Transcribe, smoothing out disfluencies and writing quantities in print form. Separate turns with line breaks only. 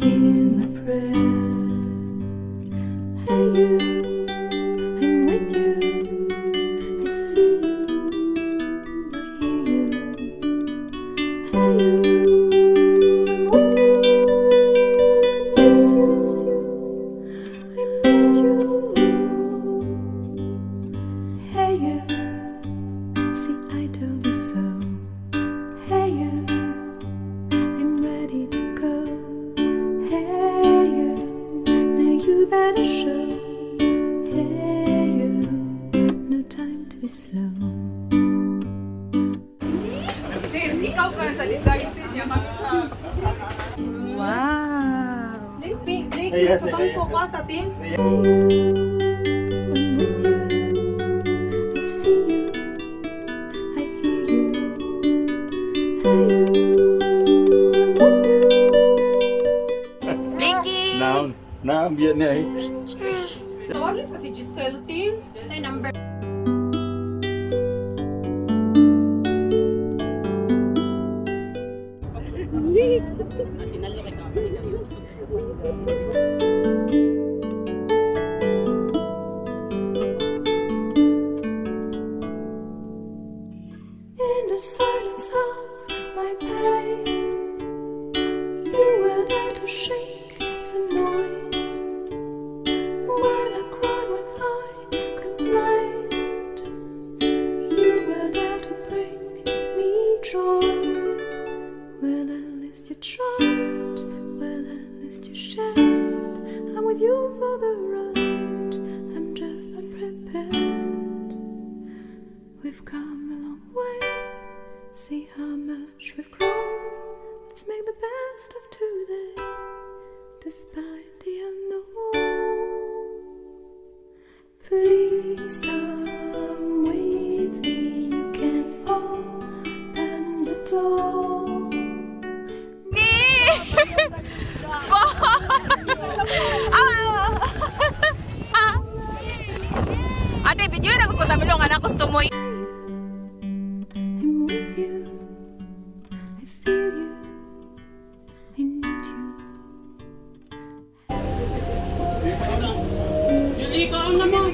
hear my prayer. Hey you, I'm with you. I see you, I hear you. Hey you, I'm with you. I miss you, I miss you. Hey you, see I told you so. Hey you, I'm ready to go. Hey you, now you better show. Hey you, no time to be slow.
Sis, ikaw ka sa design, sis. Yung kami sa...
Wow!
Link, sa bangko ko sa tin.
Hey you, I'm with you. I see you, I hear you. Hey you, I'm with you.
Blinky!
Naambiyan niya eh.
Tawagin sa si Giselle, tin.
Ay, number.
In the silence of my pain, you were there to shake some noise. When I cried, when I complained, you were there to bring me joy. Well, at least you tried, well, at least you shared. I'm with you for the ride, I'm just unprepared. We've come a long way, see how much we've grown. Let's make the best of today, despite the unknown. Please come with me, you can open the door.
Ate, video na ko kung bilong anak gusto mo.
I'm with you, I feel you, I need you.
Yung ikaw naman.